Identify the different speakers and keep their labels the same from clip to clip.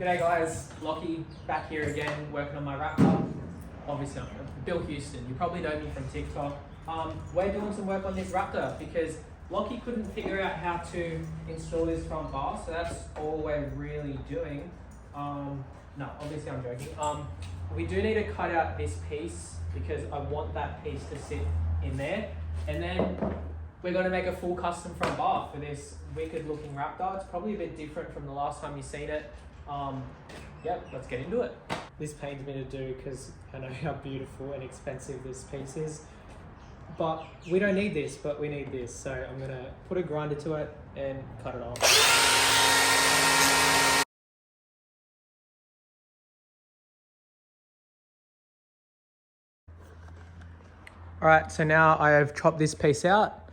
Speaker 1: G'day guys, Lockie back here again working on my Raptor. Obviously I'm Bill Houston, you probably know me from TikTok. We're doing some work on this Raptor because Lockie couldn't figure out how to install this front bar, so that's all we're really doing. No, obviously I'm joking. We do need to cut out this piece because I want that piece to sit in there, and then we're going to make a full custom front bar for this wicked looking Raptor. It's probably a bit different from the last time you've seen it. Yep, let's get into it. This pains me to do because I know how beautiful and expensive this piece is. But we don't need this, but we need this. So I'm going to put a grinder to it and cut it off. Alright, so now I have chopped this piece out,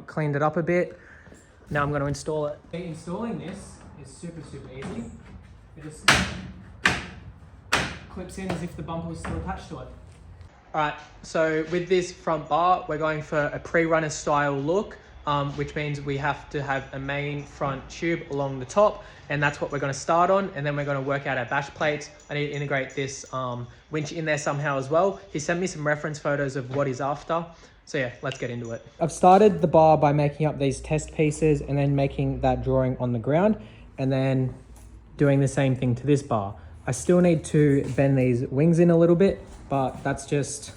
Speaker 1: cleaned it up a bit. Now I'm going to install it. Installing this is super easy. It just clips in as if the bumper was still attached to it. Alright, so with this front bar, we're going for a pre-runner style look, which means we have to have a main front tube along the top, and that's what we're going to start on, and then we're going to work out our bash plates. I need to integrate this winch in there somehow as well. He sent me some reference photos of what he's after. So yeah, let's get into it. I've started the bar by making up these test pieces and then making that drawing on the ground, and then doing the same thing to this bar. I still need to bend these wings in a little bit, but that's just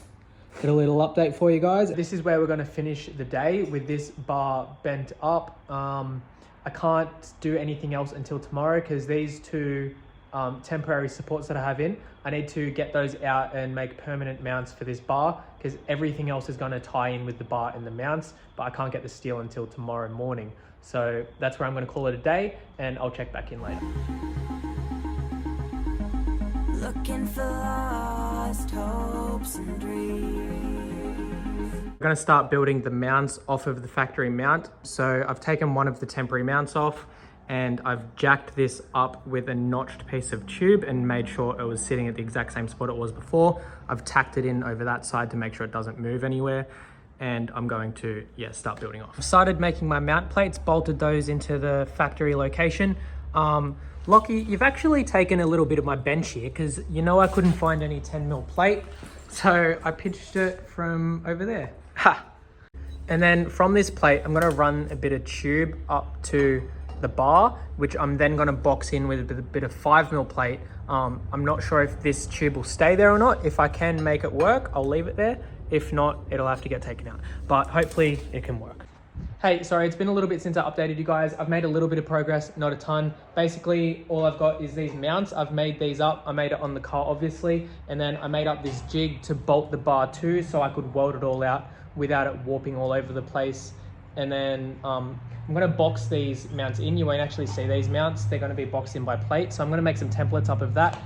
Speaker 1: a little update for you guys. This is where we're going to finish the day with this bar bent up. I can't do anything else until tomorrow because these two temporary supports that I have in, I need to get those out and make permanent mounts for this bar because everything else is going to tie in with the bar and the mounts, but I can't get the steel until tomorrow morning. So that's where I'm going to call it a day, and I'll check back in later. Looking for lost hopes and dreams. I'm going to start building the mounts off of the factory mount. So I've taken one of the temporary mounts off and I've jacked this up with a notched piece of tube and made sure it was sitting at the exact same spot it was before. I've tacked it in over that side to make sure it doesn't move anywhere. And I'm going to, start building off. I've started making my mount plates, bolted those into the factory location. Lockie, you've actually taken a little bit of my bench here because I couldn't find any 10mm plate. So I pitched it from over there. Ha! And then from this plate, I'm gonna run a bit of tube up to the bar, which I'm then gonna box in with a bit of 5mm plate. I'm not sure if this tube will stay there or not. If I can make it work, I'll leave it there. If not, it'll have to get taken out, but hopefully it can work. Hey, sorry, it's been a little bit since I updated you guys. I've made a little bit of progress, not a ton. Basically, all I've got is these mounts. I've made these up. I made it on the car, obviously, and then I made up this jig to bolt the bar to so I could weld it all out without it warping all over the place. And then I'm gonna box these mounts in. You won't actually see these mounts. They're gonna be boxed in by plate. So I'm gonna make some templates up of that.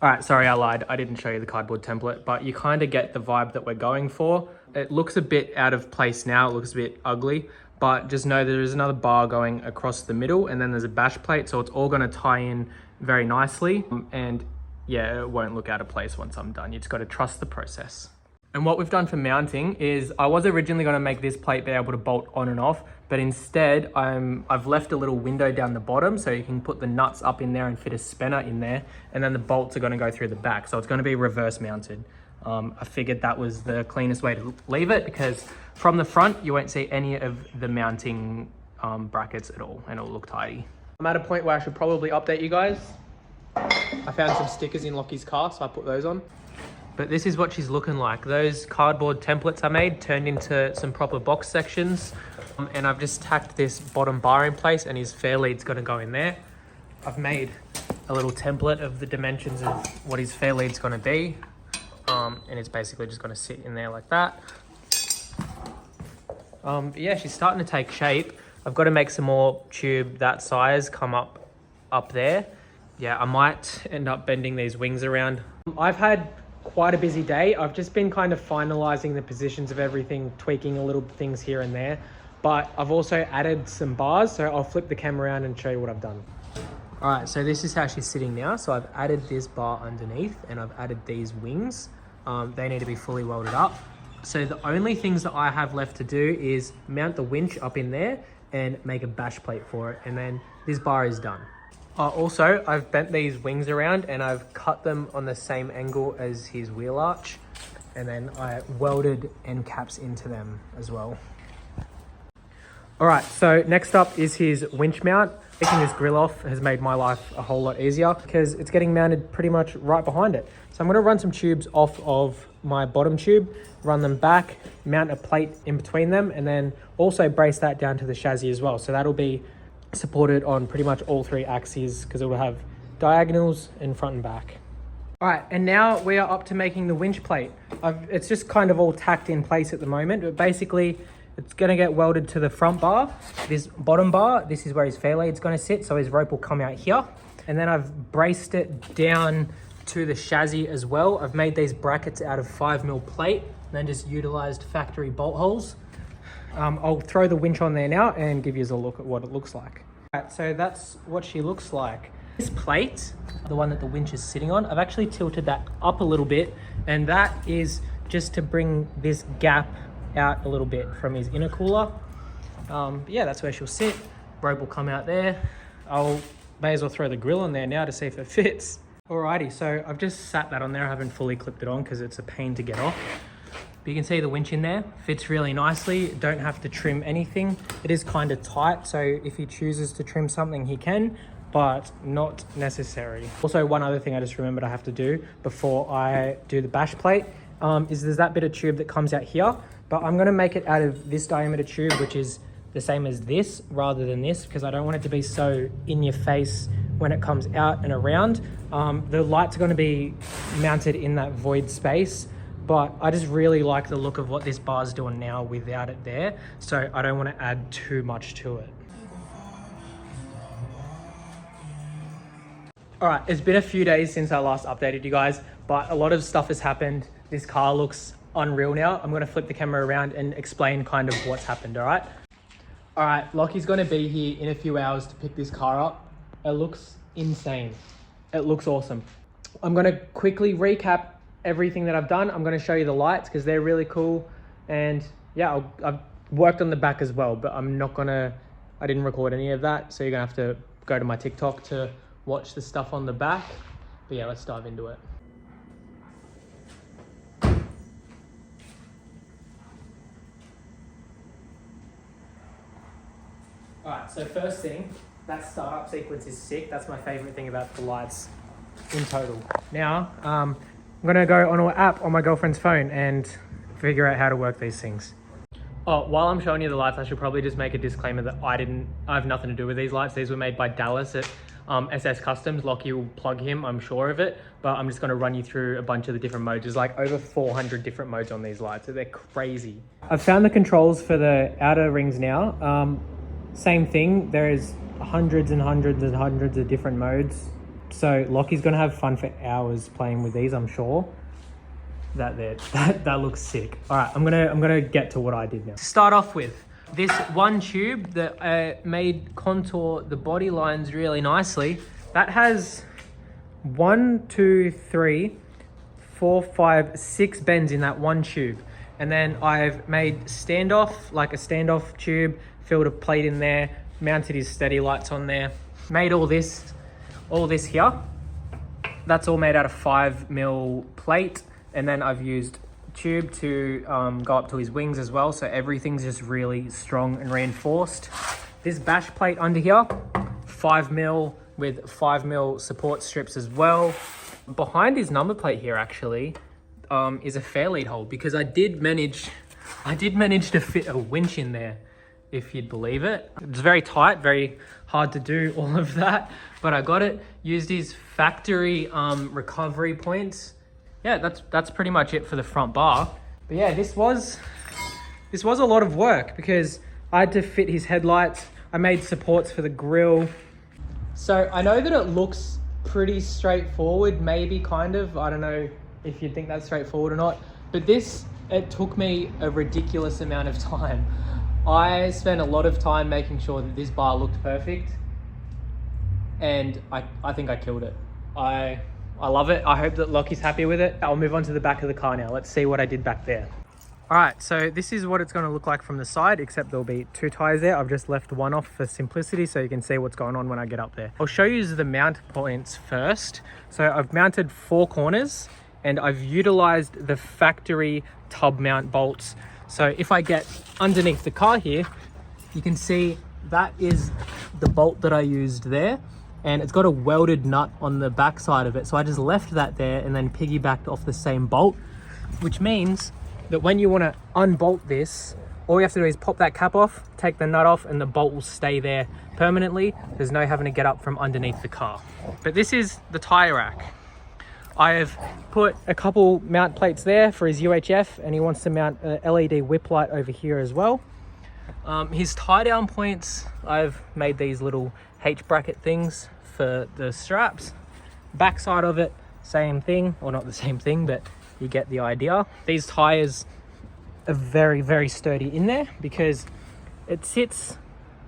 Speaker 1: All right, sorry, I lied. I didn't show you the cardboard template, but you kind of get the vibe that we're going for. It looks a bit out of place now. It looks a bit ugly, but just know there is another bar going across the middle and then there's a bash plate. So it's all gonna tie in very nicely. And yeah, it won't look out of place once I'm done. You just gotta trust the process. And what we've done for mounting is I was originally gonna make this plate be able to bolt on and off, but instead I've left a little window down the bottom so you can put the nuts up in there and fit a spanner in there, and then the bolts are gonna go through the back. So it's gonna be reverse mounted. I figured that was the cleanest way to leave it because from the front, you won't see any of the mounting brackets at all, and it'll look tidy. I'm at a point where I should probably update you guys. I found some stickers in Lockie's car, so I put those on. But this is what she's looking like. Those cardboard templates I made turned into some proper box sections. And I've just tacked this bottom bar in place and his fair lead's gonna go in there. I've made a little template of the dimensions of what his fair lead's gonna be. And it's basically just gonna sit in there like that. But yeah, she's starting to take shape. I've got to make some more tube that size come up there. Yeah, I might end up bending these wings around. I've had quite a busy day. I've just been kind of finalizing the positions of everything, tweaking a little things here and there. But I've also added some bars, so I'll flip the camera around and show you what I've done. All right, so this is how she's sitting now. So I've added this bar underneath and I've added these wings. They need to be fully welded up. So the only things that I have left to do is mount the winch up in there and make a bash plate for it. And then this bar is done. Also, I've bent these wings around and I've cut them on the same angle as his wheel arch. And then I welded end caps into them as well. All right, so next up is his winch mount. Taking this grill off has made my life a whole lot easier because it's getting mounted pretty much right behind it. So I'm gonna run some tubes off of my bottom tube, run them back, mount a plate in between them, and then also brace that down to the chassis as well. So that'll be supported on pretty much all three axes because it will have diagonals in front and back. All right, and now we are up to making the winch plate. It's just kind of all tacked in place at the moment, but basically it's gonna get welded to the front bar. This bottom bar, this is where his fairlead's gonna sit, so his rope will come out here. And then I've braced it down to the chassis as well. I've made these brackets out of 5mm plate and then just utilized factory bolt holes. I'll throw the winch on there now and give you a look at what it looks like. All right, so that's what she looks like. This plate, the one that the winch is sitting on, I've actually tilted that up a little bit, and that is just to bring this gap out a little bit from his intercooler. Yeah, that's where she'll sit. Rope will come out there. May as well throw the grill on there now to see if it fits. Alrighty, so I've just sat that on there. I haven't fully clipped it on because it's a pain to get off. But you can see the winch in there, fits really nicely. Don't have to trim anything. It is kind of tight, so if he chooses to trim something, he can, but not necessary. Also, one other thing I just remembered I have to do before I do the bash plate is there's that bit of tube that comes out here, but I'm gonna make it out of this diameter tube, which is the same as this rather than this, because I don't want it to be so in your face when it comes out and around. The lights are gonna be mounted in that void space, but I just really like the look of what this bar's doing now without it there, so I don't wanna add too much to it. All right, it's been a few days since I last updated you guys, but a lot of stuff has happened. This car looks unreal now. I'm gonna flip the camera around and explain kind of what's happened, all right? All right, Lockie's gonna be here in a few hours to pick this car up. It looks insane. It looks awesome. I'm gonna quickly recap everything that I've done. I'm gonna show you the lights because they're really cool. And yeah, I've worked on the back as well, but I didn't record any of that. So you're gonna have to go to my TikTok to watch the stuff on the back. But yeah, let's dive into it. All right, so first thing, that startup sequence is sick. That's my favorite thing about the lights in total. Now, I'm gonna go on an app on my girlfriend's phone and figure out how to work these things. Oh, while I'm showing you the lights, I should probably just make a disclaimer that I have nothing to do with these lights. These were made by Dallas at SS Customs. Lockie will plug him, I'm sure of it, but I'm just gonna run you through a bunch of the different modes. There's like over 400 different modes on these lights, so they're crazy. I've found the controls for the outer rings now. Same thing, there's hundreds and hundreds and hundreds of different modes. So Lockie's gonna have fun for hours playing with these, I'm sure. That looks sick. All right, I'm gonna get to what I did now. To start off with, this one tube that made contour the body lines really nicely, that has 1, 2, 3, 4, 5, 6 bends in that one tube. And then I've made standoff, like a standoff tube, filled a plate in there, mounted his steady lights on there, made all this here. That's all made out of 5mm plate. And then I've used tube to go up to his wings as well. So everything's just really strong and reinforced. This bash plate under here, 5mm with 5mm support strips as well. Behind his number plate here actually is a fairlead hole, because I did manage to fit a winch in there, if you'd believe it. It's very tight, very hard to do all of that, but I got it. Used his factory recovery points. Yeah, that's pretty much it for the front bar. But yeah, this was a lot of work because I had to fit his headlights. I made supports for the grille. So I know that it looks pretty straightforward, maybe kind of. I don't know if you think that's straightforward or not, but it took me a ridiculous amount of time. I spent a lot of time making sure that this bar looked perfect, and I think I killed it. I love it. I hope that Lockie's happy with it. I'll move on to the back of the car now. Let's see what I did back there. All right, so this is what it's going to look like from the side, except there'll be 2 tires there. I've just left one off for simplicity so you can see what's going on when I get up there. I'll show you the mount points first. So I've mounted 4 corners and I've utilized the factory tub mount bolts. So if I get underneath the car here, you can see that is the bolt that I used there, and it's got a welded nut on the back side of it. So I just left that there and then piggybacked off the same bolt, which means that when you want to unbolt this, all you have to do is pop that cap off, take the nut off, and the bolt will stay there permanently. There's no having to get up from underneath the car. But this is the tire rack. I have put a couple mount plates there for his UHF, and he wants to mount a LED whip light over here as well. His tie down points, I've made these little H bracket things for the straps. Back side of it, same thing, or not the same thing, but you get the idea. These tires are very, very sturdy in there because it sits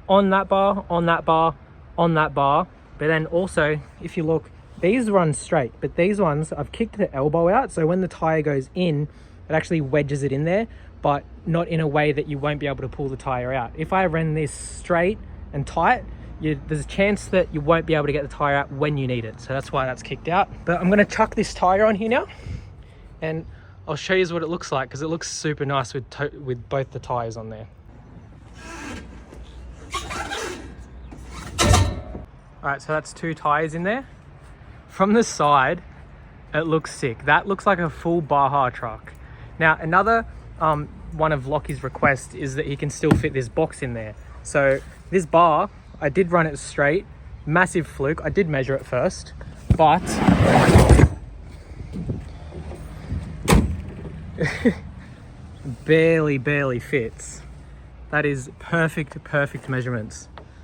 Speaker 1: on that bar, on that bar, on that bar. But then also, if you look, these run straight, but these ones, I've kicked the elbow out. So when the tire goes in, it actually wedges it in there, but not in a way that you won't be able to pull the tire out. If I ran this straight and tight, there's a chance that you won't be able to get the tire out when you need it. So that's why that's kicked out. But I'm gonna chuck this tire on here now, and I'll show you what it looks like, because it looks super nice with both the tires on there. All right, so that's 2 tires in there. From the side, it looks sick. That looks like a full Baja truck. Now, another one of Lockie's requests is that he can still fit this box in there. So this bar, I did run it straight, massive fluke. I did measure it first, but barely fits. That is perfect measurements.